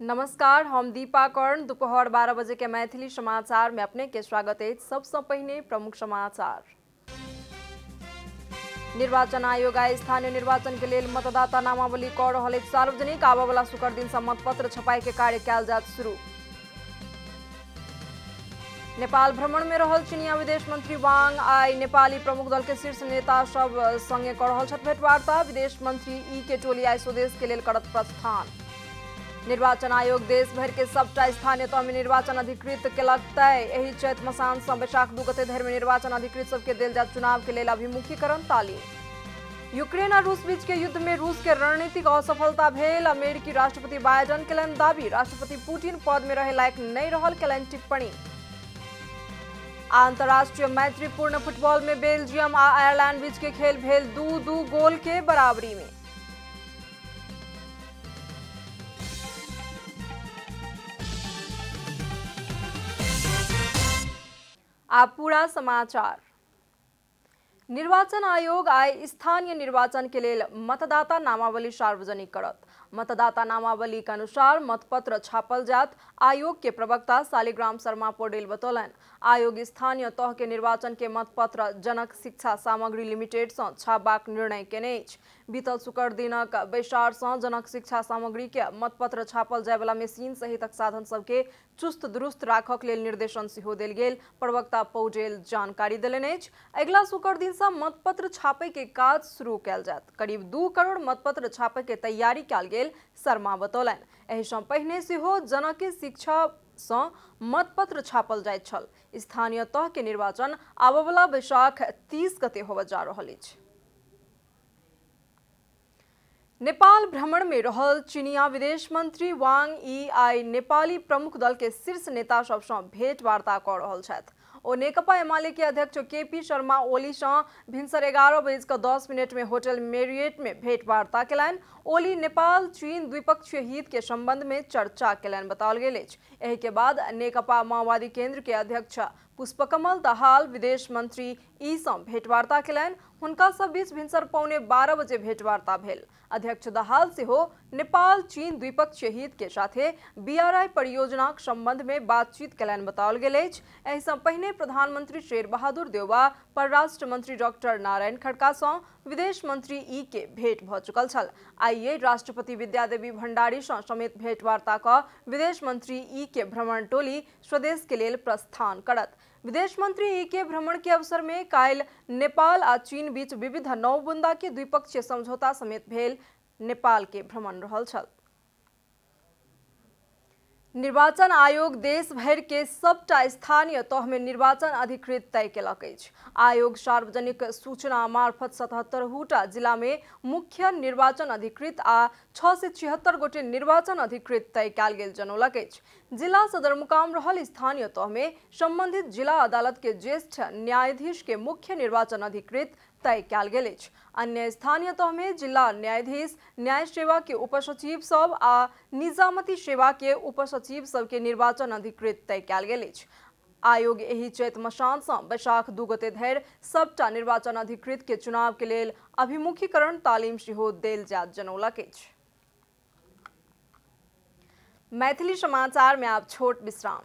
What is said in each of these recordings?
नमस्कार, हम दीपा कर्ण। दोपहर 12 बजे के मैथिली समाचार में अपने के स्वागत है। सबसे पहले प्रमुख समाचार। निर्वाचन आयोग आइ स्थानीय निर्वाचन के लिए मतदाता नामावली कर रहल सार्वजनिक। आबय वाला शुक्र दिन से मतपत्र छपाई के कार्य कयल जात शुरू। नेपाल भ्रमण में रहल चीनिया विदेश मंत्री वांग आइ नेपाली प्रमुख दल के शीर्ष नेता सब संगे कर रहल छथि भेंटवार्ता। विदेश मंत्री ई के टोली आइ स्वदेश के लिए करत प्रस्थान। निर्वाचन आयोग देश भर के सबटा स्थानीय तह में निर्वाचन अधिकृत केलक तय। एही चैत मसान से बैशाख 2 गते धरि में निर्वाचन अधिकृत सबके देल जात चुनाव के लेल अभिमुखीकरण तालीम। यूक्रेन और रूस बीच के युद्ध में रूस के रणनीतिक असफलता भेल। अमेरिकी राष्ट्रपति बाइडेन केलन दावी, राष्ट्रपति पुतिन पद में रहे लायक नहीं रहल केलन टिप्पणी। अंतर्राष्ट्रीय मैत्रीपूर्ण फुटबॉल में बेल्जियम आ आयरलैंड बीच के खेल भेल 2-2 गोल के बराबरी में। आप पूरा समाचार। निर्वाचन आयोग आइ स्थानीय निर्वाचन के लिए मतदाता नामावली सार्वजनिक करत। मतदाता नामावली के अनुसार मतपत्र छापल जात। आयोग के प्रवक्ता शालिग्राम शर्मा पौडेल बतौलन, आयोग स्थानीय तह के निर्वाचन के मतपत्र जनक शिक्षा सामग्री लिमिटेड से छापबाक निर्णय केने अछि। बीतल शुक्र दिनक बैसार से जनक शिक्षा सामग्री के मतपत्र छापल जाय वाला मशीन सहितक साधन सबके चुस्त दुरुस्त राखक लेल निर्देशन सेहो देल गेल। प्रवक्ता पौडेल जानकारी देलनि अछि, अगिला शुक्र दिन से मतपत्र छापे के काज शुरू कयल जायत। करीब 2 करोड़ मतपत्र छापे के तैयारी कयल गेल शर्मा बतौलन। एहि सँ पहिने सेहो जनक शिक्षा से मतपत्र छापल जाइत छल। स्थानीय तह के निर्वाचन आबय वाला बैशाख 30 गते होबय जा रहल अछि। नेपाल भ्रमण में रहल चीनिया विदेश मंत्री वांग ई आइ नेपाली प्रमुख दल के शीर्ष नेता सब सँ भेंटवार्ता कर रहल छथि। ओ नेकपा एमाले के अध्यक्ष केपी शर्मा ओली सँ भिनसर 11:10 में होटल मेरियट में भेंटवार्ता केलनि। ओली नेपाल चीन द्विपक्षीय हित के संबंध में चर्चा केलनि बताओल गेल अछि। एहि के बाद नेकपा माओवादी केंद्र के अध्यक्ष पुष्पकमल दाहाल विदेश मंत्री ई सँ भेंटवार्ता केलनि। हुनका सब बीच भिनसर 11:15 बजे भेंटवार्ता भेल। अध्यक्ष दाहाल सेहो नेपाल चीन द्विपक्षीय हित के साथे बीआरआई परियोजना के संबंध में बातचीत केलनि बताओल गेल अछि। एहि सँ पहिने प्रधानमंत्री शेर बहादुर देउवा, परराष्ट्र मंत्री डॉक्टर नारायण खड़का सँ विदेश मंत्री ई के भेंट भ चुकल छल। आइए राष्ट्रपति विद्यादेवी भंडारी सँ समेत भेंटवार्ता क विदेश मंत्री ई के भ्रमण टोली स्वदेश के लेल प्रस्थान करत। विदेश मंत्री ई के भ्रमण के अवसर में काल्हि नेपाल आ चीन बीच विविध 9 बुंदा के द्विपक्षीय समझौता समेत भेल नेपाल के भ्रमण रहल छल। निर्वाचन आयोग देश भर के सबटा स्थानीय तह में निर्वाचन अधिकृत तय केलक अछि। आयोग सार्वजनिक सूचना मार्फत 77टा जिला में मुख्य निर्वाचन अधिकृत आ 676 गोटे निर्वाचन अधिकृत तय कयल गेल जनौलक अछि। जिला सदरमुकाम रहल स्थानीय तह में संबंधित जिला अदालत के ज्येष्ठ न्यायाधीश के मुख्य निर्वाचन अधिकृत तय कयल गेल अछि। अन्य स्थानीय तह में जिला न्यायाधीश, न्याय सेवा के उपसचिव सब आ निजामती सेवा के उपसचिव सब के निर्वाचन अधिकृत तय कयल गेल अछि। आयोग एही चैत मसान से बैशाख 2 गते धरि सबटा निर्वाचन अधिकृत के चुनाव के लेल अभिमुखीकरण तालीम सेहो देल जात जनौलक अछि। मैथिली समाचार में आप छोट विश्राम।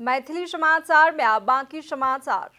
मैथिली समाचार में आप बाकी समाचार।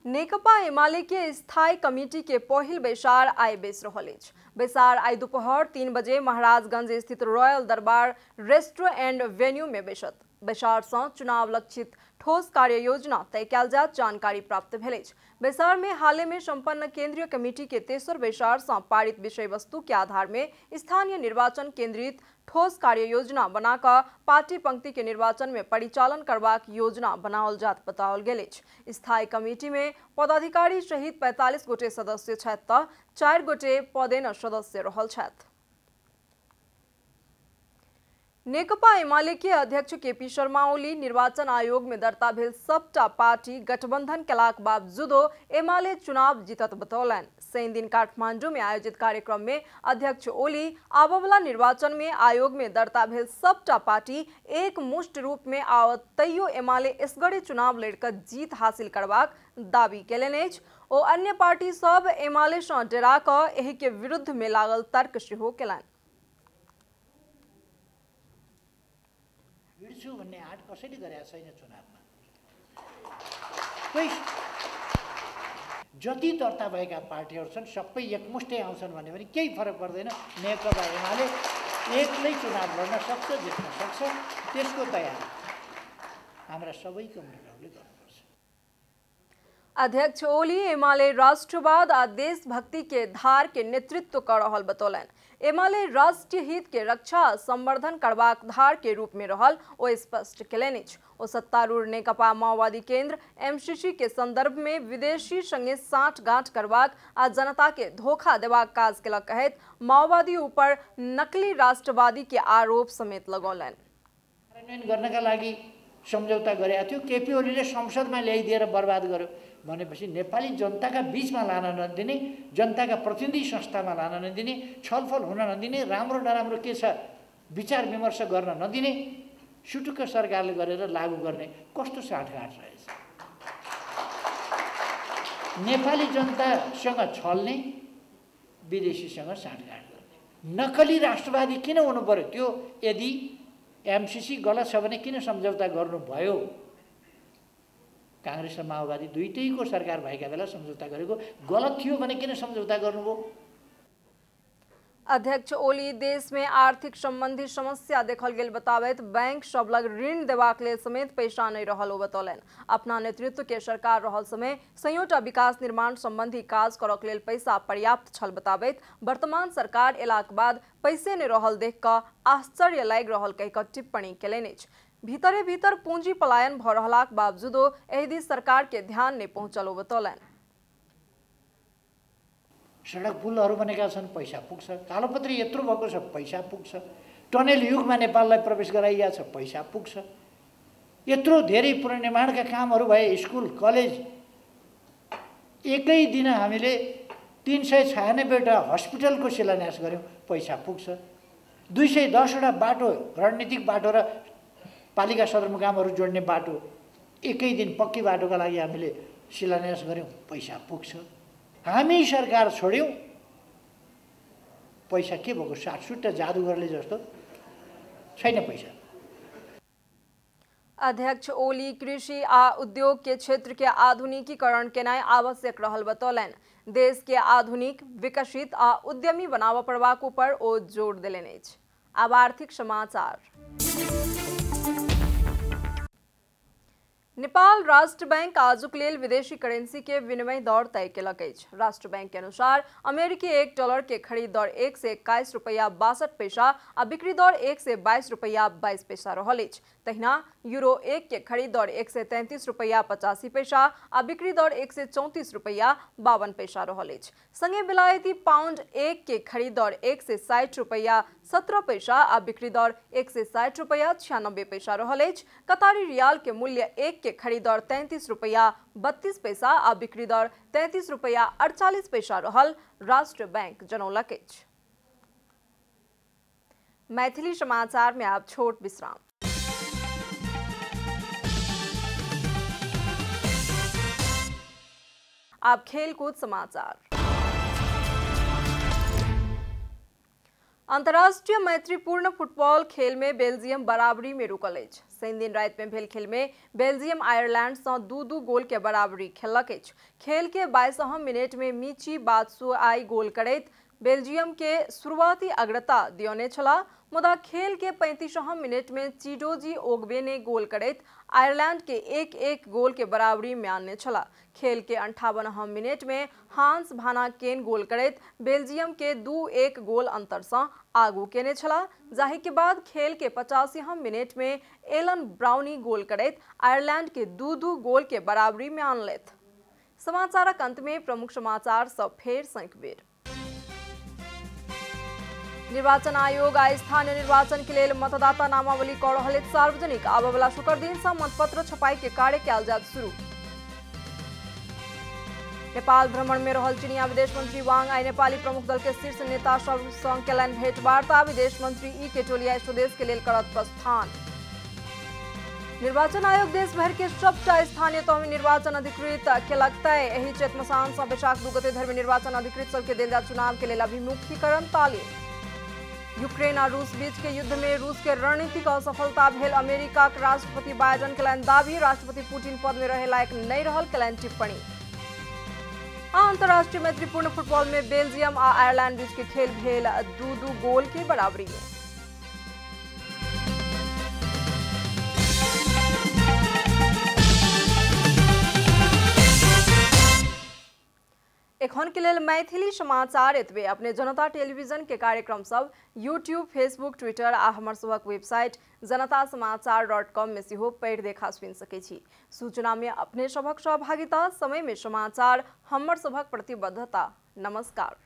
नेकपा एमाले के स्थायी कमिटी के पहिल बैसार आइ बेस रहल अछि। बैसार आइ दोपहर 3 बजे महाराजगंज स्थित रॉयल दरबार रेस्टो एंड वेन्यू में बैसत। बैसार से चुनाव लक्षित ठोस कार्य योजना तय कयल जात जानकारी प्राप्त भेल अछि। बैसार में हाल में संपन्न केंद्रीय कमेटी के तेसर बैसार से पारित विषय वस्तु के आधार में स्थानीय निर्वाचन केंद्रित ठोस कार्य योजना बनाकर पार्टी पंक्ति के निर्वाचन में परिचालन करबाक योजना बनाओल जात बताओल गेल अछि। स्थायी कमेटी में पदाधिकारी सहित 45 गोटे सदस्य छथि तऽ 4 गोटे पदेन सदस्य रहल छथि। नेकपा एमाले के अध्यक्ष केपी शर्मा ओली निर्वाचन आयोग में दर्ता भेल सबटा पार्टी गठबंधन केलाक बावजूदो एमाले चुनाव जीतत बतौलन। शनि दिन काठमांडू में आयोजित कार्यक्रम में अध्यक्ष ओली आबवला निर्वाचन में आयोग में दर्ता भेल सबटा पार्टी एक मुष्ट रूप में आवत तैयो एमाले इसगरे चुनाव लड़कर जीत हासिल करबाक दावी केलनि अछि। ओ अन्य पार्टी सब एमाले सँ डरा कऽ एहि के विरुद्ध में लागल तर्क सेहो केलनि। हिँड्छु भन्ने आँट कसैले गरेका छैन चुनावमा। कोही जति दर्ता भएका पार्टीहरू छन् सबै एकमुष्टै आउँछन् भन्यो भने केही फरक पर्दैन। नेकपा एमाले एक्लै चुनाव लड्न सक्छ, जित्न सक्छ। त्यसको तयारी हाम्रा सबैको नेताहरूले गर्नुपर्छ। अध्यक्ष ओली एमाले राष्ट्रवाद आ देशभक्ति के धार के नेतृत्व कर रहल बतौलन। एमाले राष्ट्रीय हित के रक्षा संवर्धन करबाक धार के रूप में रहल ओ स्पष्ट केलनि अछि। ओ सत्तारूढ़ नेकपा माओवादी केंद्र एमसीसी के संदर्भ में विदेशी संगे साँठगांठ करबाक आ जनता के धोखा देबाक काज केलक कहैत माओवादी ऊपर नकली राष्ट्रवादी के आरोप समेत लगौलन। कार्यान्वयन गर्नका लागि सम्झौता गरेका थियो, केपी ओलीले संसदमा ल्याइदिएर बर्बाद गर्यो भनेपछि नेपाली जनताका बीचमा लान नदिने, जनताका प्रतिनिधि संस्थामा लान नदिने, छलफल हुन नदिने, राम्रो नराम्रो के छ विचार विमर्श गर्न नदिने, सुटुक्क सरकारले गरेर लागू गर्ने कस्तो साँठगाँठ रहेछ। नेपाली जनतासँग छल्ने, विदेशीसँग साँठगाँठ गर्ने। नकली राष्ट्रवादी किन हुनु पर्यो? त्यो यदि एमसीसी गलत छ भने किन सम्झौता गर्नुभयो? कांग्रेस र माओवादी दुईटैको सरकार भएका बेला सम्झौता गरेको गलत थियो भने किन सम्झौता गर्नुभयो? अध्यक्ष ओली देश में आर्थिक संबंधी समस्या देखल गेल बताबैत बैंक सब लग ऋण देबाक लेल समेत पैसा नहीं रहल बतौलन। अपना नेतृत्व के सरकार रहल समय संयोटा विकास निर्माण संबंधी काज करक लेल पैसा पर्याप्त छल बताबैत वर्तमान सरकार एलाक बाद पैसे नहीं रहल देख कऽ आश्चर्य लागि रहल कहि कऽ टिप्पणी केलनि अछि। भीतरे भीतर पूंजी पलायन भ रहलाक बावजूदो एहि दिस सरकार के ध्यान नहीं पहुंचल बतौलन। सडक पुलहरू बनेका छन्, पैसा पुग्छ। कालोपत्री यत्रो भएको छ, पैसा पुग्छ। टनेल युगमा नेपाललाई प्रवेश गराइएको छ, पैसा पुग्छ। यत्रो धेरै पुनर्निर्माणका कामहरू भए, स्कुल कलेज। एकै दिन हामीले 396वटा हस्पिटलको शिलान्यास गर्यौँ, पैसा पुग्छ। 210वटा बाटो, रणनीतिक बाटो र पालिका सदरमुकामहरू जोड्ने बाटो एकै दिन पक्की बाटोका लागि हामीले शिलान्यास गर्यौँ, पैसा पुग्छ। हामी सरकार छोड्यौँ, पैसा के भएको? 60 जादुगरले जस्तो छैन पैसा। अध्यक्ष ओली कृषि आ उद्योग के क्षेत्र के आधुनिकीकरण केनाय आवश्यक रहल बतौलन। देश के आधुनिक, विकसित आ उद्यमी बनाबऽ पड़बाक ऊपर ओ जोर देलनि अछि। आब आर्थिक समाचार। नेपाल राष्ट्र बैंक आजुक लेल विदेशी करेंसी के विनिमय दर तय केलक अछि। राष्ट्र बैंक के अनुसार अमेरिकी $1 के खरीद दर 1 से 21 रुपया 62 पैसा आ बिक्री दर 1 से 22 रुपया 22 पैसा रहल अछि। तहिना यूरो 1 के खरीद दर 1 से 33 रुपया 85 पैसा आ बिक्री दर 1 से 34 रुपया 52 पैसा रहल अछि। संगे विलायती पाउंड 1 के खरीद दर 1 से 60 रुपया 17 पैसा आ बिक्री दर 1 से 60 रुपया 96 पैसा रहल अछि। कतारी रियाल के मूल्य 1 के खरीद दर 33 रुपया 32 पैसा आ बिक्री दर 33 रुपया 48 पैसा रहल राष्ट्र बैंक जनौलक अछि। मैथिली समाचार में आप छोट विश्राम। आप खेलकूद समाचार। अंतर्राष्ट्रीय मैत्रीपूर्ण फुटबॉल खेल में बेल्जियम बराबरी में रुकल अछि। शनि दिन रात में भेल खेल में बेल्जियम आयरलैंड से 2-2 गोल के बराबरी खेलक अछि। खेल के 22वें मिनट में मिची बात्सुआई गोल करैत बेल्जियम के शुरुआती अग्रता दियौने छला, मुदा खेल के 35वें मिनट में चिडोजी ओगबे ने गोल करैत आयरलैंड के 1-1 गोल के बराबरी में आनने छला। खेल के 58वें मिनट में हांस भाना केन गोल करैत बेल्जियम के 2-1 गोल अंतर से आगू केने छला, जाहि के बाद खेल के 85वें मिनट में एलन ब्राउनी गोल करैत आयरलैंड के 2-2 गोल के बराबरी में आनलैथ। समाचारक अंत में प्रमुख समाचार सब फेर संग बेर। निर्वाचन आयोग आ स्थानीय निर्वाचन के लिए मतदाता नामावली कर रहल सार्वजनिक आब वाला शुक्र दिन से मतपत्र छपाई के कार्य कयल जात शुरू। नेपाल भ्रमण में रहल चीनिया विदेश मंत्री वांग आई नेपाली प्रमुख दल के शीर्ष नेता सब संग केलनि भेंटवार्ता। विदेश मंत्री ई केटोलिया स्वदेश के लिए करत प्रस्थान। निर्वाचन आयोग देश भर के सबटा स्थानीय तह में निर्वाचन अधिकृत केलक तय। एही चैत मसान से वैशाख 2 गते धरि निर्वाचन अधिकृत सबके देल जात चुनाव के लिए अभिमुखीकरण तालीम। यूक्रेन और रूस बीच के युद्ध में रूस के रणनीतिक असफलता भेल। अमेरिका के राष्ट्रपति बाइडेन केलनि दावी। राष्ट्रपति पुतिन पद में रहे लायक नहीं रहल केलनि टिप्पणी। अंतर्राष्ट्रीय मैत्रीपूर्ण फुटबॉल में बेल्जियम और आयरलैंड बीच के खेल भेल 2-2 गोल की बराबरी में। एखन के लेल मैथिली समाचार एतबे। अपने जनता टेलीविजन के कार्यक्रम सब यूट्यूब, फेसबुक, ट्विटर आ हमर सबक वेबसाइट janatasamaachar.com में सेहो पढ़ि देखा सुनि सकै छी। सूचना में अपने सबक सहभागिता, समय में समाचार हमर सबक प्रतिबद्धता। नमस्कार।